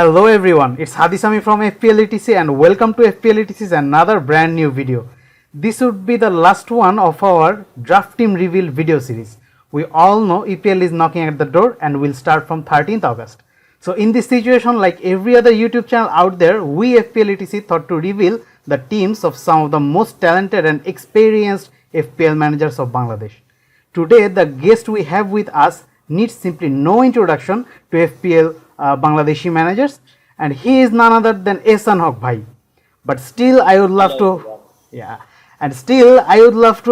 Hello everyone, it's Hadi Sami from FPL ETC and welcome to FPL ETC's another brand new video. This would be the last one of our draft team reveal video series. We all know EPL is knocking at the door and will start from 13th August. So in this situation, like every other YouTube channel out there, we FPL ETC thought to reveal the teams of some of the most talented and experienced FPL managers of Bangladesh. Today, the guest we have with us needs simply no introduction to FPL Bangladeshi managers, and he is none other than EHSAN HAQUE VAI. But still, I would love to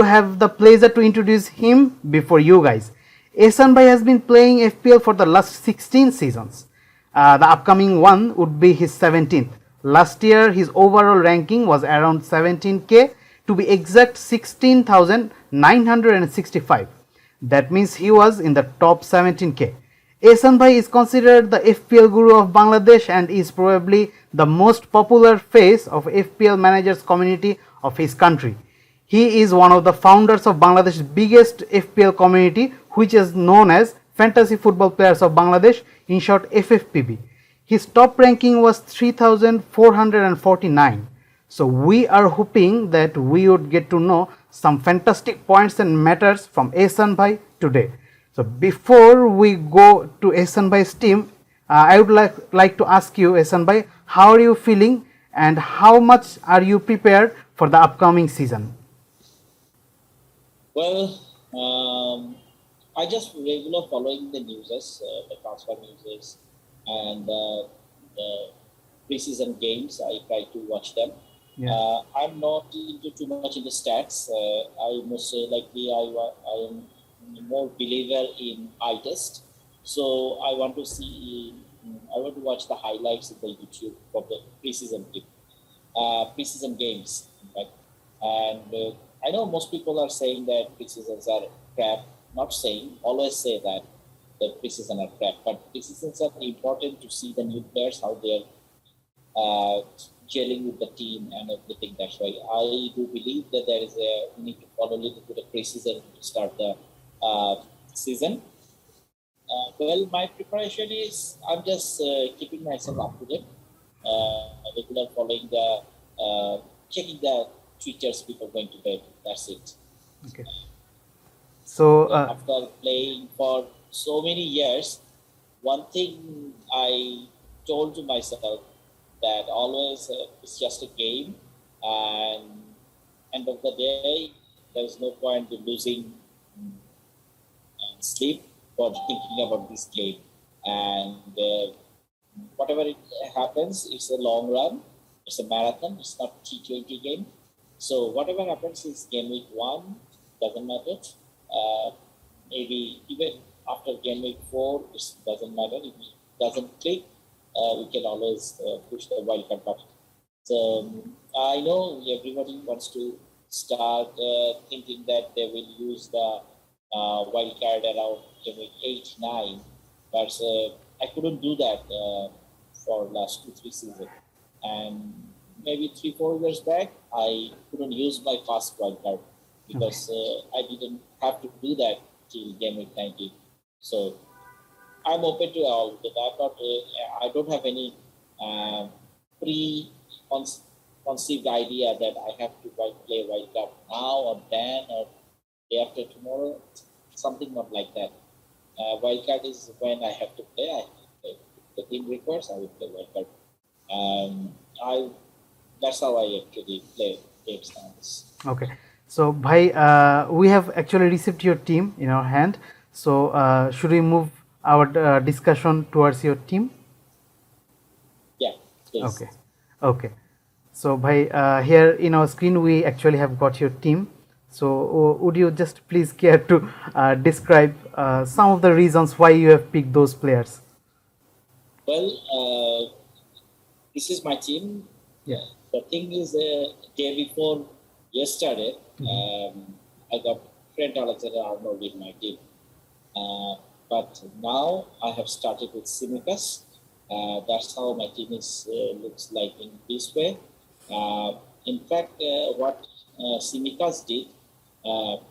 have the pleasure to introduce him before you guys. EHSAN VAI has been playing FPL for the last 16 seasons. The upcoming one would be his 17th. Last year, his overall ranking was around 17k, to be exact 16,965. That means he was in the top 17k. EHSAN VAI is considered the FPL guru of Bangladesh and is probably the most popular face of FPL managers community of his country. He is one of the founders of Bangladesh's biggest FPL community, which is known as Fantasy Football Players of Bangladesh, in short FFPB. His top ranking was 3,449. So we are hoping that we would get to know some fantastic points and matters from EHSAN VAI today. So before we go to EHSAN VAI's team, I would like to ask you, EHSAN VAI, how are you feeling and how much are you prepared for the upcoming season? Well, I just regular following the news, the transfer news, and the preseason games. I try to watch them. Yeah. I'm not into too much in the stats. I must say, like me, I am more believer in eye test. So I want to watch the highlights of the YouTube of the preseason games. In fact. And I know most people are saying that preseasons are crap. Not saying, always say that preseason are crap. But preseasons are important to see the new players, how they're gelling with the team and everything. That's why I do believe that we need to follow a little bit of preseason to start the season. Well, my preparation is I'm just keeping myself up to date, regular following the checking the Twitters before going to bed. That's it. Okay. So after playing for so many years, one thing I told to myself that always it's just a game, and end of the day, there's no point in losing sleep for thinking about this game. And whatever it happens, it's a long run, it's a marathon, it's not a T20 game. So whatever happens is game week 1, doesn't matter. Maybe even after game week 4, it doesn't matter. If it doesn't click, we can always push the wildcard button. So I know everybody wants to start thinking that they will use the wildcard around game week 8, 9, but I couldn't do that for last 2-3 seasons. And maybe 3-4 years back, I couldn't use my fast wildcard because I didn't have to do that till game week 19. So I'm open to all that. I don't have any preconceived idea that I have to play wildcard now or then or day after tomorrow. Something not like that. Wildcard is when I have to play. If the team requires, I will play wildcard. That's how I actually play games nowadays. Okay. So Bhai, we have actually received your team in our hand. So should we move our discussion towards your team? Yeah, please. Okay. So Bhai, here in our screen we actually have got your team. So would you just please care to describe some of the reasons why you have picked those players? Well, this is my team. Yeah. The thing is, day before yesterday, I got Trent Alexander-Arnold in my team. But now I have started with Tsimikas. That's how my team looks like in this way. In fact, what Tsimikas did,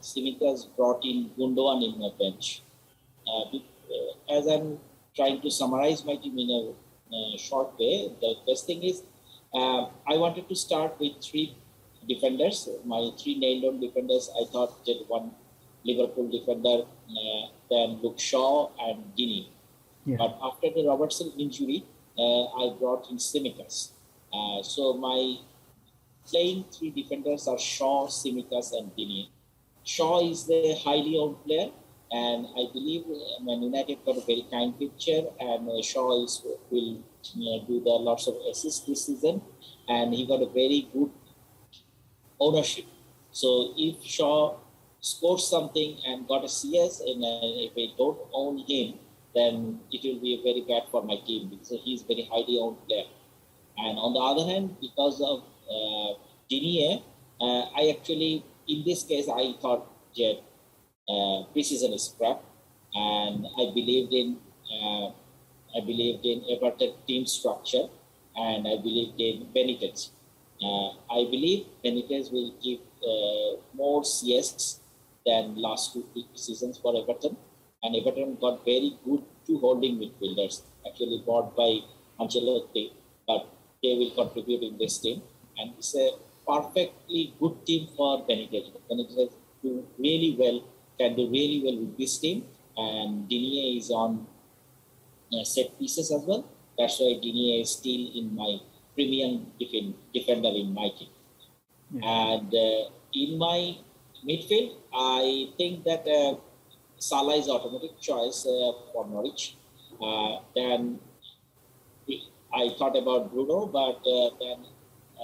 Tsimikas brought in Gundogan in my bench. As I'm trying to summarize my team in a short way. The best thing is I wanted to start with three defenders. My three nailed-on defenders. I thought that one Liverpool defender, then Luke Shaw and Dini. Yeah. But after the Robertson injury, I brought in Tsimikas. So my playing three defenders are Shaw, Tsimikas, and Dini. Shaw is the highly owned player, and I believe Man United got a very kind picture, and Shaw will do the lots of assists this season, and he got a very good ownership. So if Shaw scores something and got a CS, and if I don't own him, then it will be very bad for my team because he's very highly owned player. And on the other hand, because of Dinier, I actually, in this case, I thought that Preseason is crap, and I believed in Everton team structure, and I believed in Benitez. I believe Benitez will give more CS than last two seasons for Everton, and Everton got very good two holding midfielders, actually bought by Ancelotti, but they will contribute in this team, and it's a perfectly good team for Benitez. Benitez can do really well with this team, and Dinier is on set pieces as well. That's why Dinier is still in my premium defender in my team. Yeah. And in my midfield, I think that Salah is automatic choice for Norwich. Then I thought about Bruno, but then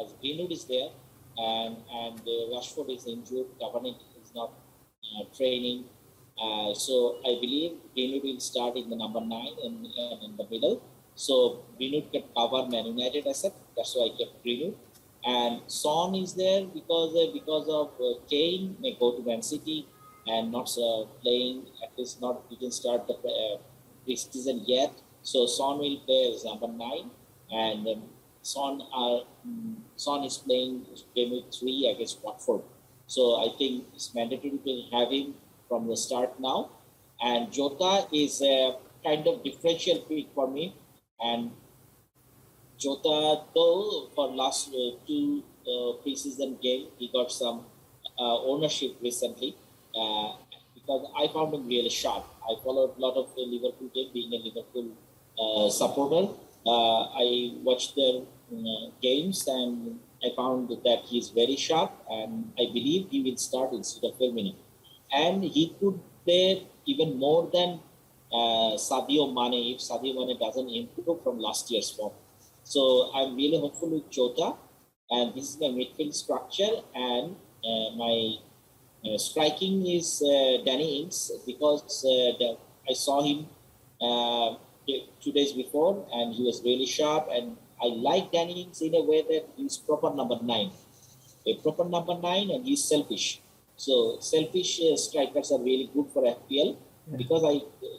as Greenwood is there, and Rashford is injured, Cavani is not training. So I believe Greenwood will start in the number 9 and in the middle. So Greenwood can cover Man United asset. That's why I kept Greenwood. And Son is there because of Kane may go to Man City and not playing, at least not he can start the preseason yet. So Son will play as number 9, and Son is playing game week 3 against Watford. So I think it's mandatory to have him from the start now. And Jota is a kind of differential pick for me. And Jota, though, for last two preseason game, he got some ownership recently because I found him really sharp. I followed a lot of Liverpool game, being a Liverpool supporter. I watched their games and I found that he's very sharp, and I believe he will start instead of Firmino. And he could play even more than Sadio Mane if Sadio Mane doesn't improve from last year's form. So I'm really hopeful with Jota, and this is my midfield structure, and my striking is Danny Ings, because I saw him 2 days before and he was really sharp, and I like Danny Ings in a way that he's proper number 9. A proper number 9, and he's selfish. So selfish strikers are really good for FPL because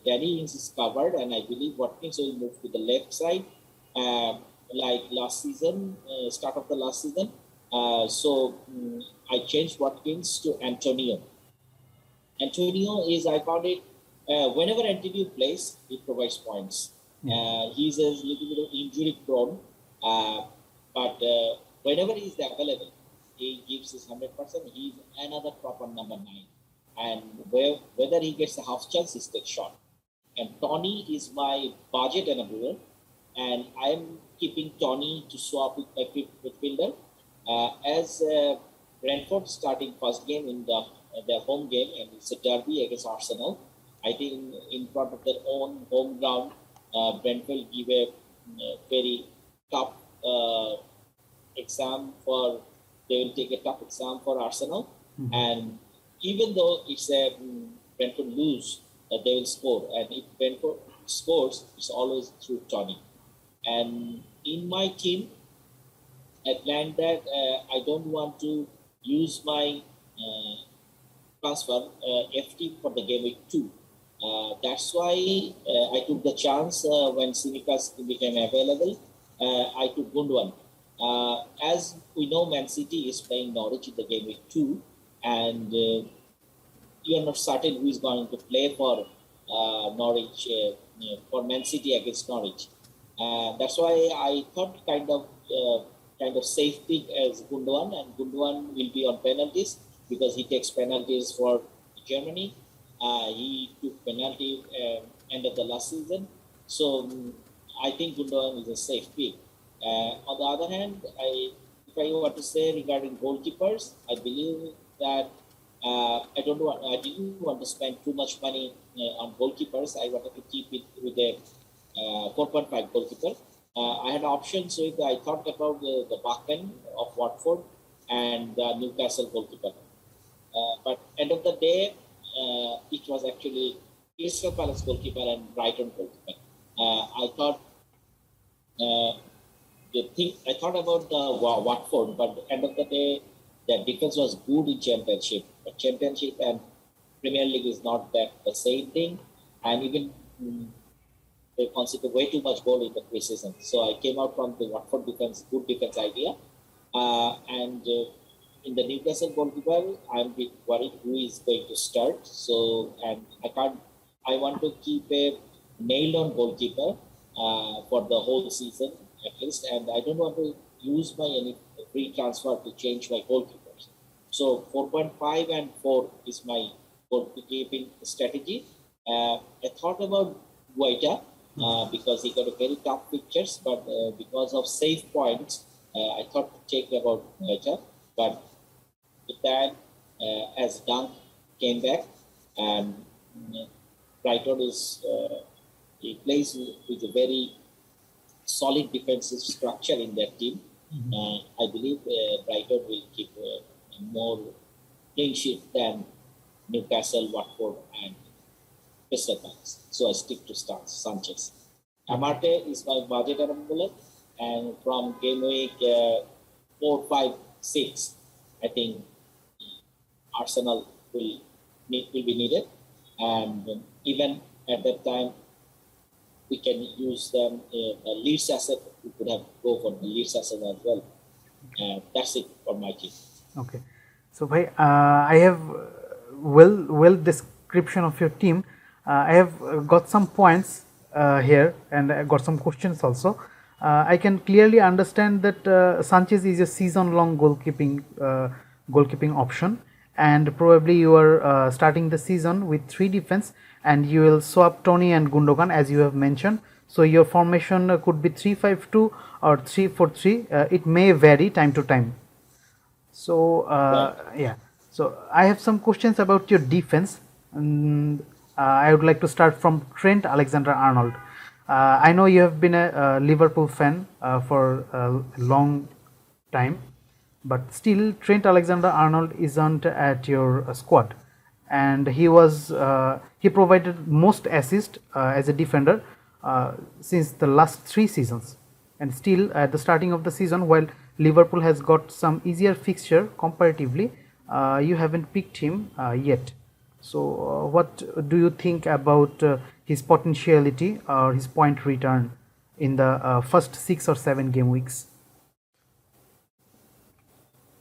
Danny Ings is covered, and I believe Watkins will move to the left side like last season, start of the last season. So I changed Watkins to Antonio. Antonio is, I found it, whenever Antonio plays, he provides points. He's a little bit of injury prone, but whenever he's available, he gives his 100%. He's another proper number 9. And whether he gets a half chance, he takes shot. And Tony is my budget enabler, and I'm keeping Tony to swap with my midfielder. As Brentford starting first game in their home game, and it's a derby against Arsenal. I think in front of their own home ground, Brentford give a very tough exam for. They will take a tough exam for Arsenal, and even though it's a Brentford lose, they will score. And if Brentford scores, it's always through Tony. And in my team, I planned that I don't want to use my transfer FT for the game week 2. That's why I took the chance when Tsimikas became available. I took Gundogan. As we know, Man City is playing Norwich in the game week 2, and you are not certain who is going to play for Norwich, for Man City against Norwich. That's why I thought kind of safe pick as Gundogan, and Gundogan will be on penalties because he takes penalties for Germany. He took penalty end of the last season, so I think Gundogan is a safe pick. On the other hand, if I were to say regarding goalkeepers, I believe that I didn't want to spend too much money on goalkeepers. I wanted to keep it with a 4.5 goalkeeper. I had options with I thought about the Bakken of Watford and the Newcastle goalkeeper. But end of the day, it was actually Crystal Palace goalkeeper and Brighton goalkeeper. I thought I thought about the Watford, but end of the day, their defense was good in Championship. But Championship and Premier League is not that the same thing, and even they conceded way too much goal in the preseason. So I came out from the Watford defense, good defense idea, and in the Newcastle goalkeeper, I'm a bit worried who is going to start. So and I want to keep a nailed-on goalkeeper for the whole season at least, and I don't want to use my any free transfer to change my goalkeepers. So 4.5 and 4 is my goalkeeping strategy. I thought about Guaita because he got a very tough pictures, but because of safe points, I thought to take about Guaita. But with that, as Dunk came back, and Brighton he plays with a very solid defensive structure in their team. I believe Brighton will keep more clean sheet than Newcastle, Watford, and Crystal Palace. So I stick to stars. Sanchez. Amarte is my budget ambulance, and from game week 4, 5, 6, I think Arsenal will be needed, and even at that time we can use them Leeds asset. We could have go for the Leeds asset as well. That's it for my team. Okay, so bhai, I have well description of your team. I have got some points here, and I got some questions also. I can clearly understand that Sanchez is a season-long goalkeeping option, and probably you are starting the season with 3 defense, and you will swap Tony and Gundogan as you have mentioned. So your formation could be 3-5-2 or 3-4-3. It may vary time to time. So yeah, so I have some questions about your defense. I would like to start from Trent Alexander-Arnold. I know you have been a Liverpool fan for a long time, but still Trent Alexander-Arnold isn't at your squad, and he provided most assist as a defender since the last 3 seasons, and still at the starting of the season, while Liverpool has got some easier fixture comparatively, you haven't picked him yet. So what do you think about his potentiality or his point return in the first 6 or 7 game weeks?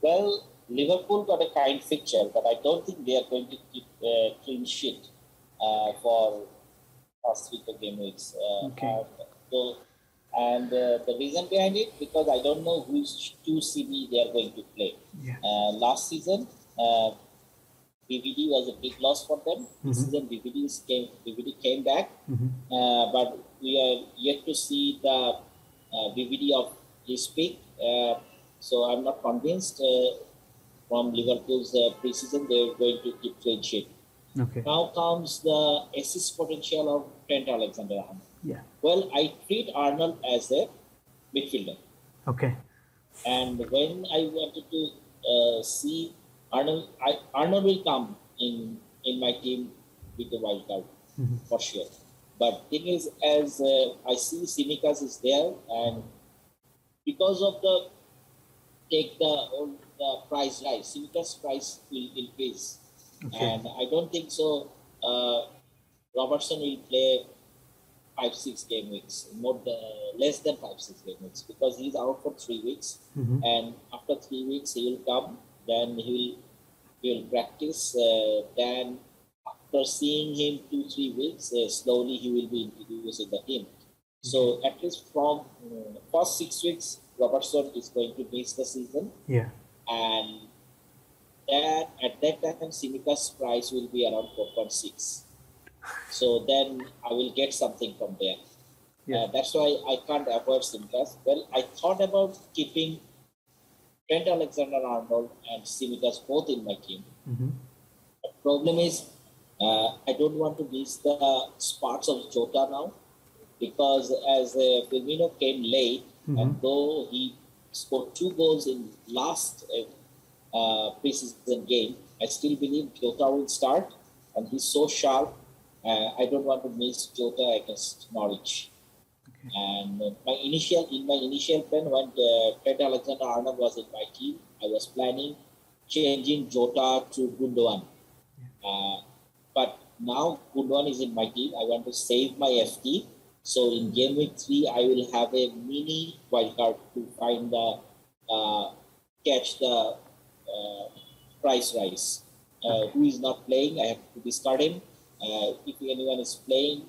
Well, Liverpool got a kind fixture, but I don't think they are going to keep clean sheet for first 3 game weeks. Okay. And the reason behind it, because I don't know which 2 CB they are going to play. Yeah. Last season, BVD was a big loss for them. This season, BVD came back, but we are yet to see the BVD of his peak. So I'm not convinced from Liverpool's preseason they are going to keep clean sheet. Okay. Now comes the assist potential of Trent Alexander-Arnold. Yeah. Well, I treat Arnold as a midfielder. Okay. And when I wanted to see Arnold, Arnold will come in my team with the wild card for sure. But thing is, as I see Simicas is there, and because of the price rise, Simicas price will increase. Okay. And I don't think so. Robertson will play 5-6 game weeks, less than 5-6 game weeks, because he's out for 3 weeks, and after 3 weeks he will come. Then he will practice. Then after seeing him 2-3 weeks, slowly he will be introduced in the team. So at least from first 6 weeks, Robertson is going to miss the season. Yeah. And at that time, Simika's price will be around 4.6. So then I will get something from there. Yeah. That's why I can't avoid Simika's. Well, I thought about keeping Trent Alexander-Arnold and Simika's both in my team. The problem is I don't want to miss the spots of Jota now, because as Firmino came late, and though he scored 2 goals in last preseason game, I still believe Jota will start, and he's so sharp. I don't want to miss Jota against Norwich. And my initial plan, when Trent Alexander-Arnold was in my team, I was planning changing Jota to Gundogan. But now Gundogan is in my team. I want to save my FT. So in game week 3, I will have a mini wildcard to find the catch the price rise. Who is not playing, I have to discard him. If anyone is playing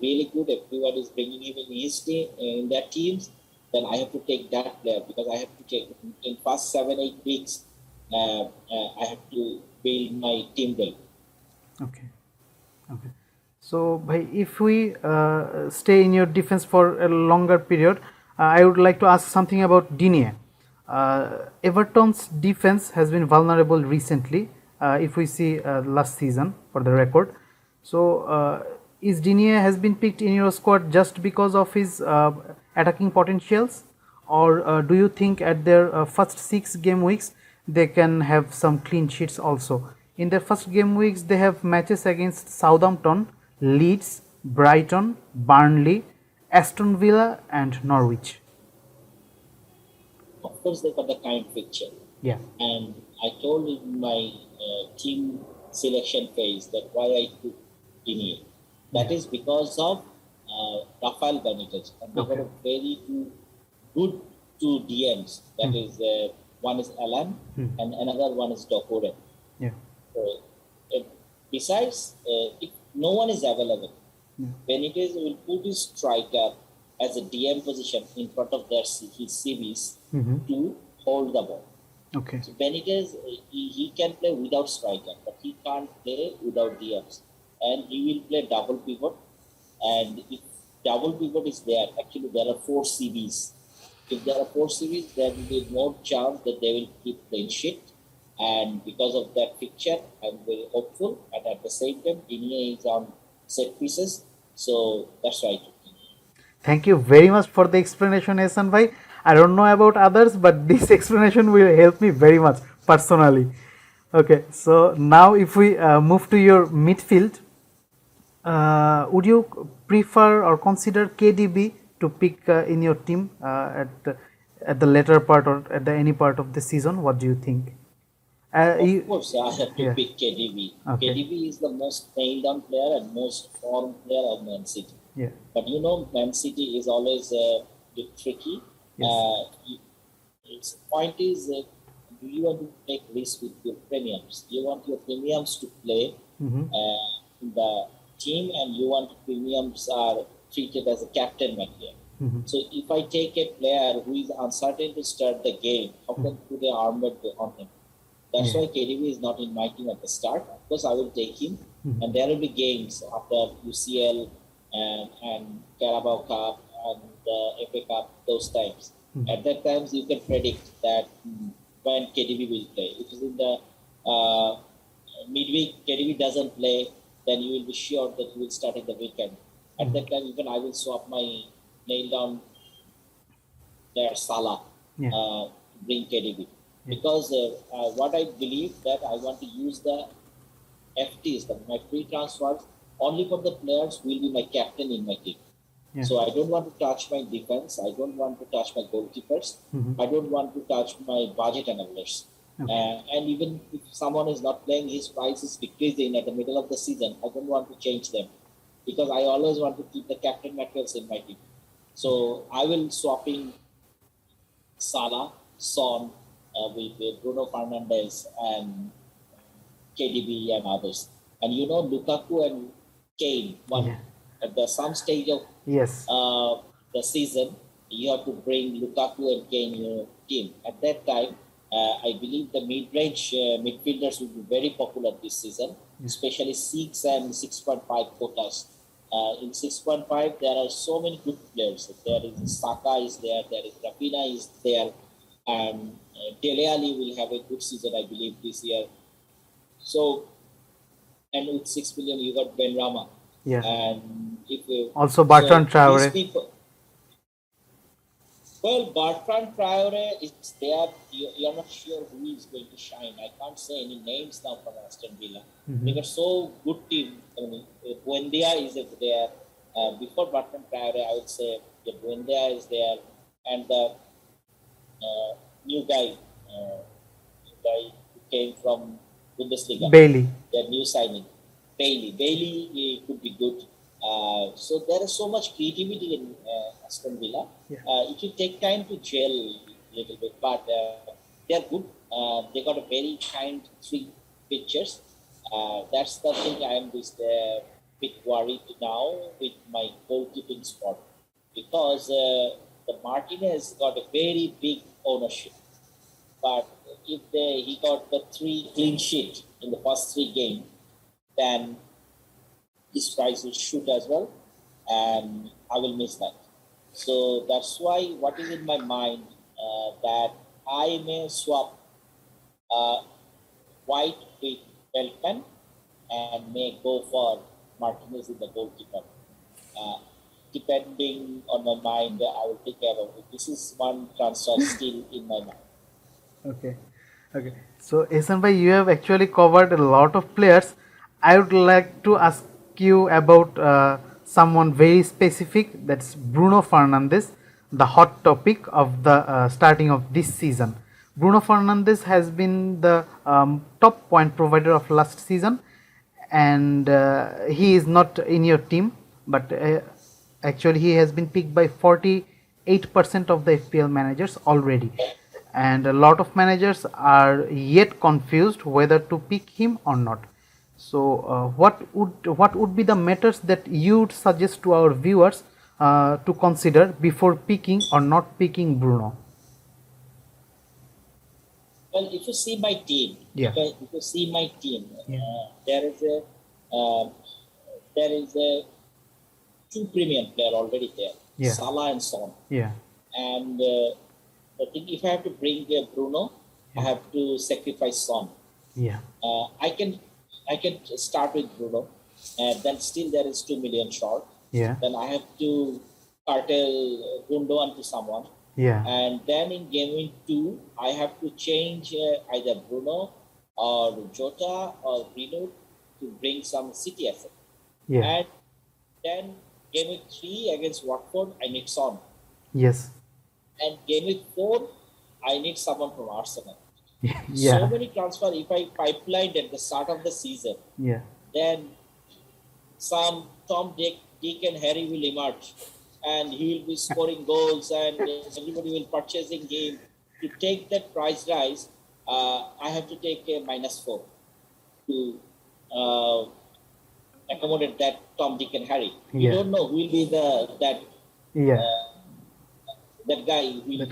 really good, everyone is bringing him in his team, in their teams, then I have to take that player, because I have to take in past 7-8 weeks. I have to build my team build. Okay. So, bhai, if we stay in your defense for a longer period, I would like to ask something about Digne. Everton's defense has been vulnerable recently. If we see last season, for the record, so is Digne has been picked in your squad just because of his attacking potentials, or do you think at their first 6 game weeks they can have some clean sheets also? In their first game weeks, they have matches against Southampton, Leeds, Brighton, Burnley, Aston Villa, and Norwich. Of course, they got the kind fixture. Yeah. And I told in my team selection phase that why I took Digne. That is because of Rafael Benitez. And they got a very good 2 DMs. That is, one is Alan and another one is Dokore. Yeah. Besides, if no one is available, Benitez will put his striker as a DM position in front of his CVs to hold the ball. Okay. So Benitez, he can play without striker, but he can't play without DMs. And he will play double pivot. And if double pivot is there, actually there are 4 CVs. If there are 4 CVs, there will be more chance that they will keep clean sheet. And because of that fixture, I'm very hopeful. And at the same time, Digne is on set pieces. So that's why I took Digne. Thank you very much for the explanation, EHSAN bhai. I don't know about others, but this explanation will help me very much personally. Okay, so now if we move to your midfield, would you prefer or consider KDB to pick in your team at the later part or at any part of the season? What do you think? Of course, I have to pick KDB. Okay. KDB is the most nailed down player and most formed player of Man City. Yeah. But you know, Man City is always a bit tricky. Yes. Its point is, do you want to take risks with your premiums? You want your premiums to play in the team, and you want premiums are treated as a captain material. So if I take a player who is uncertain to start the game, how can I put an armband on him? That's why KDB is not in my team at the start. Of course, I will take him, and there will be games after UCL and Carabao Cup and the FA Cup, those times. At that times, you can predict that when KDB will play. If it's in the midweek, KDB doesn't play, then you will be sure that he will start in the weekend. At that time, even I will swap my nail down there Salah to bring KDB. Because what I believe that I want to use the FTs, my free transfers, only for the players who will be my captain in my team. Yeah. So I don't want to touch my defense. I don't want to touch my goalkeepers. I don't want to touch my budget enablers. Okay. And even if someone is not playing, his price is decreasing at the middle of the season, I don't want to change them, because I always want to keep the captain materials in my team. So I will swapping Salah, Son, with Bruno Fernandes and KDB and others. And you know, Lukaku and Kane, at some stage of the season, you have to bring Lukaku and Kane in your team. At that time, I believe the mid-range midfielders will be very popular this season, especially 6 and 6.5 quotas. In 6.5, there are so many good players. There is Saka is there is Rapina is there, and Dele Alli will have a good season, I believe, this year. So, and with 6 million, you got Ben Rama. Yeah. And if also Bertrand Traore. Well, Bertrand Traore is there. You're not sure who is going to shine. I can't say any names now from Aston Villa. They got so good team. I mean, Buendia is there. Before Bertrand Traore, I would say Buendia is there, and the new guy who came from Bundesliga, Bailey. The new signing, Bailey could be good. So there is so much creativity in Aston Villa. Yeah. It will take time to gel a little bit, but they are good. They got a very kind three pictures. That's the thing I am just bit worried now with my goalkeeping spot, because the Martinez got a very big ownership. But if he got the 3 clean sheet in the first 3 games, then his price will shoot as well, and I will miss that. So that's why what is in my mind that I may swap White with Welcome and may go for Martinez in the goalkeeper. Depending on my mind, I will take care of it. This is one transfer still in my mind. Okay. So Ehsan bhai, you have actually covered a lot of players. I would like to ask you about someone very specific. That's Bruno Fernandes, the hot topic of the starting of this season. Bruno Fernandes has been the top point provider of last season, and he is not in your team, but actually he has been picked by 48% of the FPL managers already, and a lot of managers are yet confused whether to pick him or not. So what would be the matters that you would suggest to our viewers to consider before picking or not picking Bruno? Well, if you see my team, Yeah. if you see my team, Yeah. there is a 2 premium player already there, Yeah. Salah and Son. Yeah. And I think if I have to bring Bruno, I have to sacrifice Son. Yeah. I can start with Bruno, and then still there is 2 million short. Yeah. Then I have to cartel Gundogan to someone. Yeah. And then in game week 2, I have to change either Bruno or Jota or Greenwood to bring some City asset. Yeah. And then game week 3 against Watford, I need Son. Yes. And game week 4, I need someone from Arsenal. Yeah. So many transfer. If I pipelined at the start of the season, Yeah. then some Tom, Dick, and Harry will emerge, and he will be scoring goals, and everybody will purchasing him. To take that price rise, I have to take a -4 to accommodate that Tom, Dick, and Harry. Yeah. You don't know who will be that Yeah. That guy will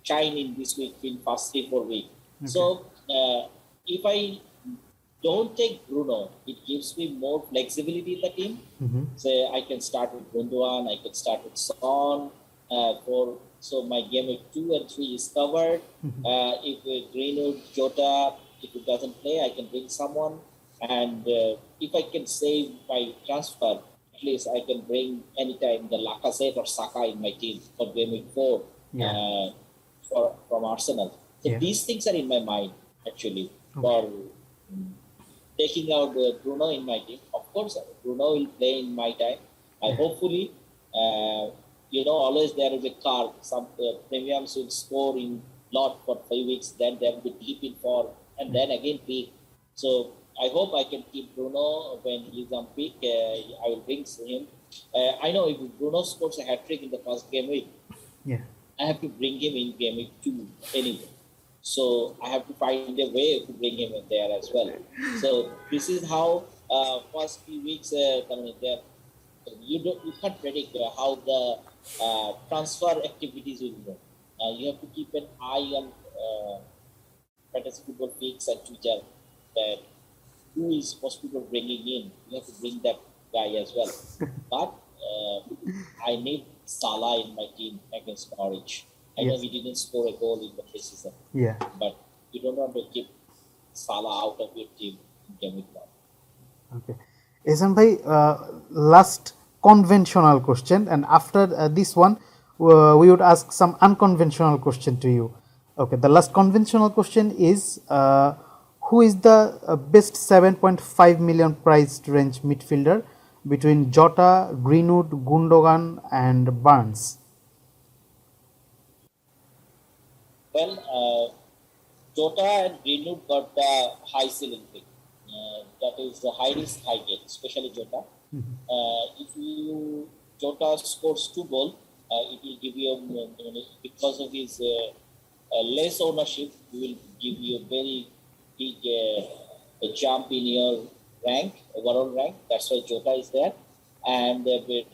shine in this week in past 3-4 weeks. Okay. So if I don't take Bruno, it gives me more flexibility in the team. So I can start with Gundogan, I can start with Son. So my game week 2 and 3 is covered. If Greenwood, Jota, if it doesn't play, I can bring someone. And if I can save my transfer, at least I can bring anytime the Lacazette or Saka in my team for game week 4 from Arsenal. So these things are in my mind actually for taking out Bruno in my team. Of course, Bruno will play in my time. Hopefully, always there is a card. Some premiums will score in lot for 5 weeks, then there will be deep in form, and then again peak. So I hope I can keep Bruno when he's on peak. I will bring him. I know if Bruno scores a hat-trick in the first game week, I have to bring him in game week 2 anyway. So I have to find a way to bring him in there as well. So this is how first few weeks You can't predict how the transfer activities will go. You have to keep an eye on fantasy football peaks and Twitter, that who is most people bringing in. You have to bring that guy as well. But I need Salah in my team against Norwich. I know Yes. he didn't score a goal in the preseason, Yeah. but you don't want to keep Salah out of your team in game week 1. Okay. Ehsan bhai, last conventional question, and after this one, we would ask some unconventional question to you. Okay. The last conventional question is, who is the best 7.5 million price range midfielder between Jota, Greenwood, Gundogan, and Barnes? Well, Jota and Greenwood got the high ceiling pick. That is the high risk, high gain, especially Jota. If you Jota scores 2 goals, it will give you, because of his less ownership, it will give you a very big a jump in your rank, overall rank. That's why Jota is there. And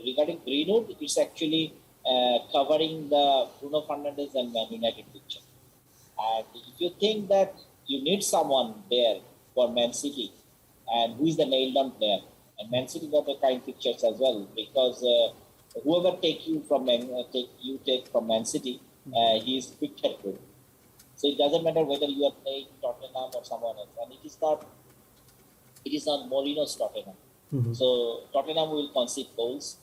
regarding Greenwood, it's actually covering the Bruno Fernandes and Man United picture. And if you think that you need someone there for Man City, and who is the nailed-on player, and Man City got the kind pictures as well, because whoever take from Man City, he is picture proof. So it doesn't matter whether you are playing Tottenham or someone else, and it is not Mourinho's Tottenham. So Tottenham will concede goals.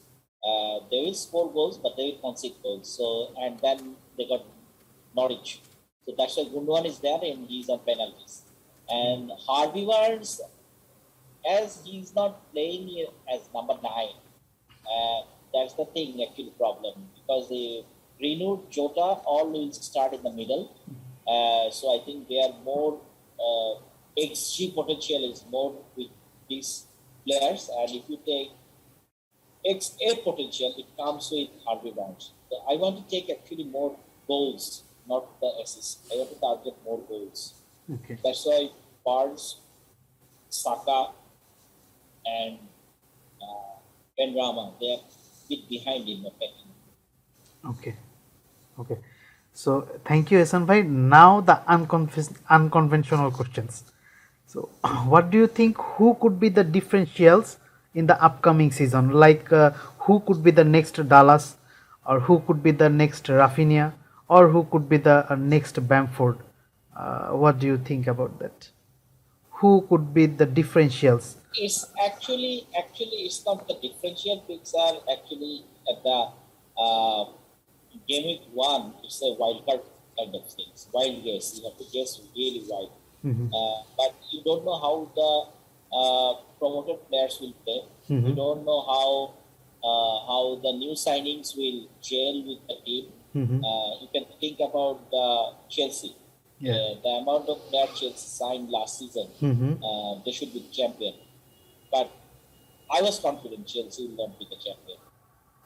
They will score goals, but they will concede goals. So, and then they got Norwich. So that's why Gundogan is there and he's on penalties. And Harvey Barnes, as he's not playing as number 9, that's the thing, actually problem, because the Greenwood, Jota, all will start in the middle. So I think they are more XG potential is more with these players, and if you take XA potential, it comes with Harvey Barnes. So I want to take actually more goals, not the assists. I want to target more goals. Okay. That's why Barnes, Saka, and Ben Rama, they are a bit behind in the pecking. Okay. Okay. So thank you, Ehsan bhai. Now the unconventional questions. So what do you think, who could be the differentials in the upcoming season? Like who could be the next Dallas, or who could be the next Rafinha, or who could be the next Bamford? What do you think about that? Who could be the differentials? It's actually it's not the differential picks are actually at the game week 1. It's a wild card kind of things. Wild guess. You have to guess really wild. But you don't know how the promoted players will play. You don't know how the new signings will gel with the team. You can think about Chelsea. The amount of players Chelsea signed last season, they should be champion. But I was confident Chelsea will not be the champion.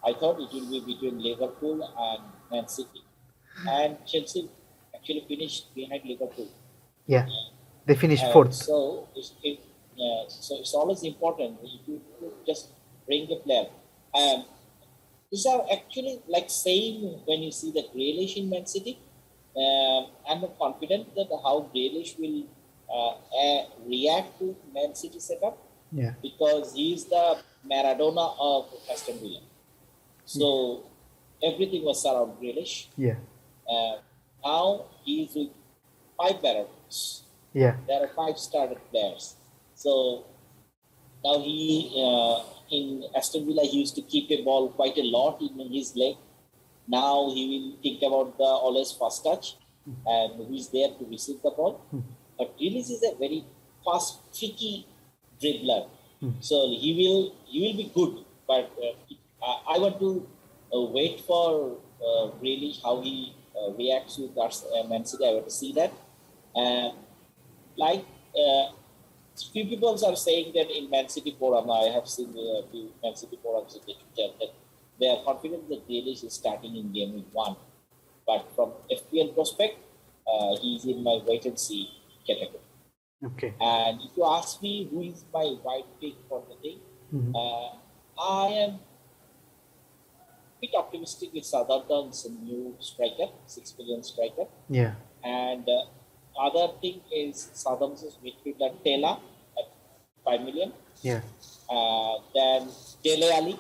I thought it will be between Liverpool and Man City. And Chelsea actually finished behind Liverpool. Yeah, they finished 4th. So it's always important if you just bring the player. These are actually like same when you see the Grealish in Man City. I'm not confident that how Grealish will react to Man City setup. Yeah. Because he is the Maradona of Aston Villa. So everything was around Grealish. Yeah. Now he is with 5 Maradonas. Yeah. There are 5 started players. So now he in Aston Villa he used to keep a ball quite a lot in his leg. Now he will think about the always first touch and who is there to receive the ball. But Grealish is a very fast, tricky dribbler. So he will be good. But I want to wait for Grealish, how he reacts to Man City. I want to see that. Few people are saying that in Man City forum, I have seen a few Man City forums in the Twitter that they are confident that Grealish is starting in game week 1. But from FPL prospect, he is in my wait and see category. Okay. And if you ask me who is my white pick for the thing, I am bit optimistic with Southampton's new striker, 6 million striker. Yeah. And other thing is Southampton's midfielder Taylor at 5 million. Yeah. Then Dele Alli,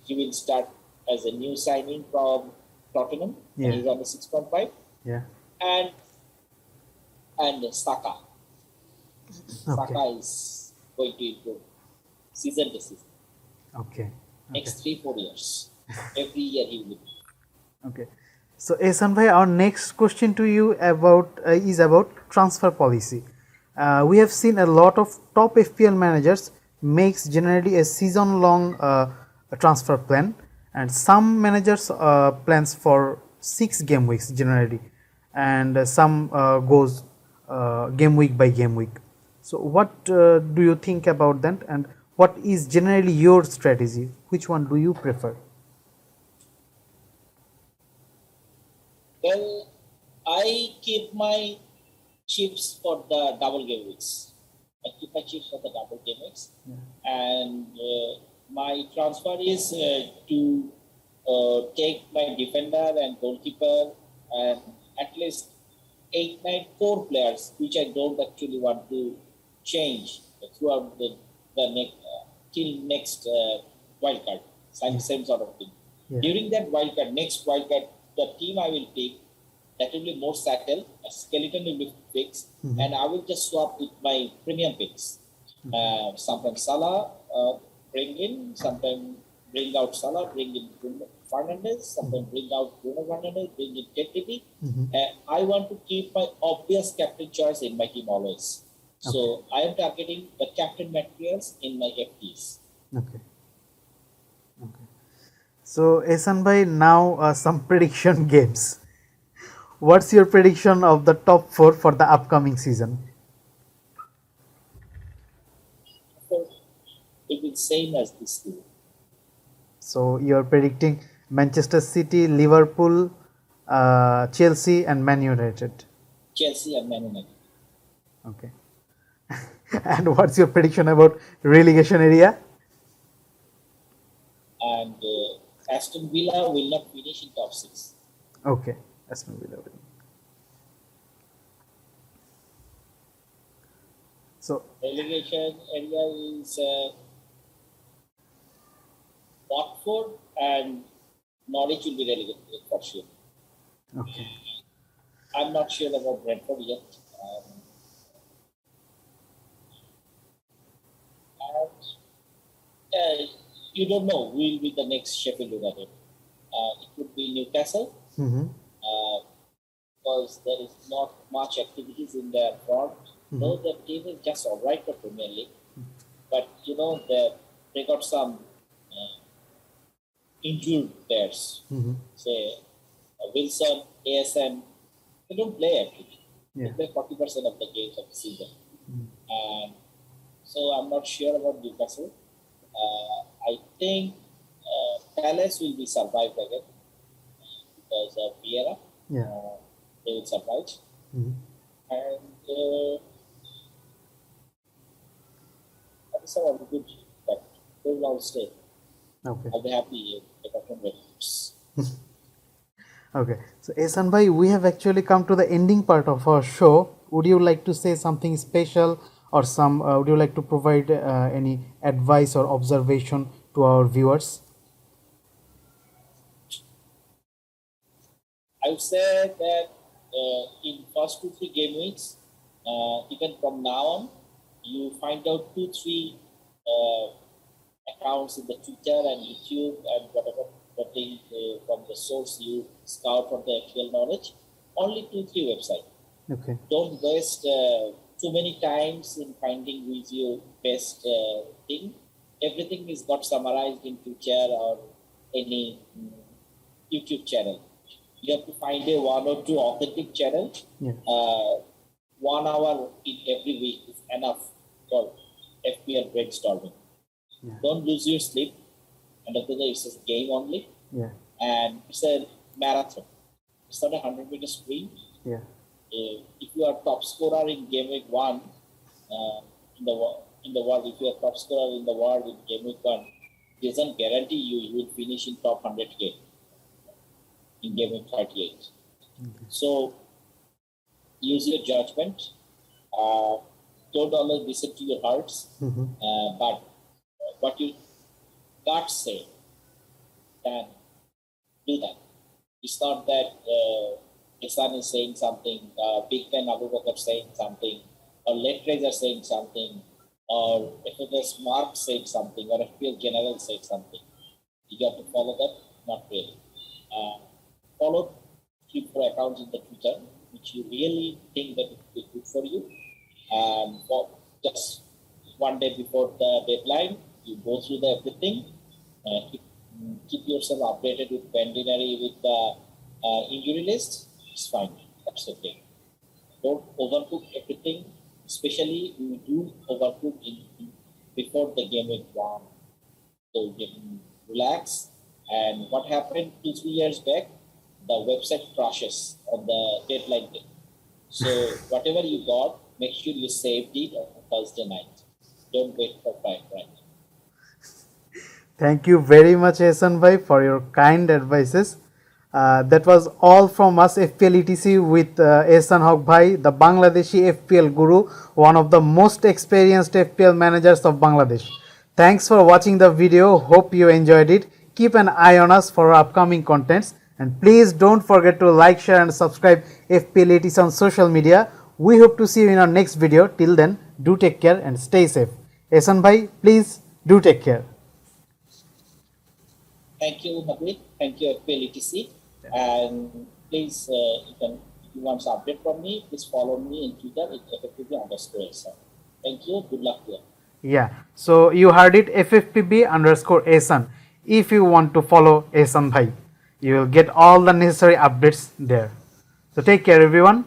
he will start as a new signing from Tottenham. Yeah. And he's on the 6.5. Yeah. And Saka. Okay. Saka is going to improve season to season. Okay. Next 3-4 years. Every year he will. Okay. So Ehsan bhai, our next question to you is about transfer policy. We have seen a lot of top FPL managers makes generally a season-long transfer plan, and some managers plans for 6 game weeks generally, and some goes game week by game week. So what do you think about that, and what is generally your strategy? Which one do you prefer? Well, I keep my chips for the double game weeks. I keep my chips for the double game weeks. And my transfer is to take my defender and goalkeeper and at least 8, 9 core players, which I don't actually want to change throughout the next till next wildcard. Same sort of thing. Yeah. During that wildcard, next wildcard, the team I will pick, that will be more settled, a skeleton will be fixed, and I will just swap with my premium picks. Sometimes Salah, bring in, sometimes bring out Salah, bring in Bruno Fernandes, sometimes bring out Bruno Fernandes, bring in KTP. I want to keep my obvious captain choice in my team always. So I am targeting the captain materials in my FTs. Okay. Okay. So Ehsan bhai, now some prediction games. What's your prediction of the top 4 for the upcoming season? So it is same as this team. So you're predicting Manchester City, Liverpool, Chelsea, and Man United. Chelsea and Man United. Okay. And what's your prediction about relegation area? And Aston Villa will not finish in top 6. Okay. Aston Villa will. So relegation area is Watford and Norwich will be relegated for sure. okay. I'm not sure about Brentford yet. And you don't know who will be the next Sheffield United. It could be Newcastle. Because there is not much activities in their front. Though the team is just alright for Premier League, but you know they got some injured players. Say Wilson, ASM, they don't play actually. They play 40% of the games of the season, and so I'm not sure about Newcastle. I think Palace will be survived again because of Vieira. They will survive. And that's all good, but they will all stay. Okay. I'll be happy if I can win. Okay. So Ehsan bhai, we have actually come to the ending part of our show. Would you like to say something special, or would you like to provide any advice or observation to our viewers? I would say that in first 2-3 game weeks, even from now on, you find out 2-3 accounts in the Twitter and YouTube and whatever the thing from the source you scout from the FPL knowledge. Only 2-3 websites. Okay. Don't waste too many times in finding with your best thing. Everything is got summarized in Twitter or any YouTube channel. You have to find a 1 or 2 authentic channel. 1 hour in every week is enough for FPL brainstorming. Don't lose your sleep. And after that, it's a game only. And it's a marathon. It's not a 100-meter sprint. If you are top scorer in game week 1 in the world, if you are top scorer in the world in game week 1, doesn't guarantee you will finish in top 100k in game week 38. So use your judgment. Don't always listen to your hearts, but what your gut say, then do that. It's not that EHSAN is saying something, Big Ben Abu Bakr saying something, or Lettraiser saying something, or FPL's Mark saying something, or FPL General saying something. You have to follow that? Not really. Follow 3-4 accounts in the Twitter, which you really think that it will be good for you. And for just one day before the deadline, you go through everything. Keep yourself updated with Pendinary, with the injury list. It's fine. That's okay. Don't overcook everything, especially you do overcook before the game week 1. So you can relax. And what happened 2-3 years back, the website crashes on the deadline day. So whatever you got, make sure you saved it on Thursday night. Don't wait for Friday night. Thank you very much, EHSAN Bhai, for your kind advices. That was all from us, FPL ETC, with EHSAN HAQUE VAI, the Bangladeshi FPL guru, one of the most experienced FPL managers of Bangladesh. Thanks for watching the video. Hope you enjoyed it. Keep an eye on us for our upcoming contents. And please don't forget to like, share and subscribe FPL ETC on social media. We hope to see you in our next video. Till then, do take care and stay safe. EHSAN Bhai, please do take care. Thank you, Habib. Thank you, FPL ETC. And please, if you want some update from me, please follow me in Twitter at FFPB_EHSAN. Thank you. Good luck here. Yeah, so you heard it, FFPB_EHSAN. If you want to follow EHSAN Bhai, you will get all the necessary updates there. So take care, everyone.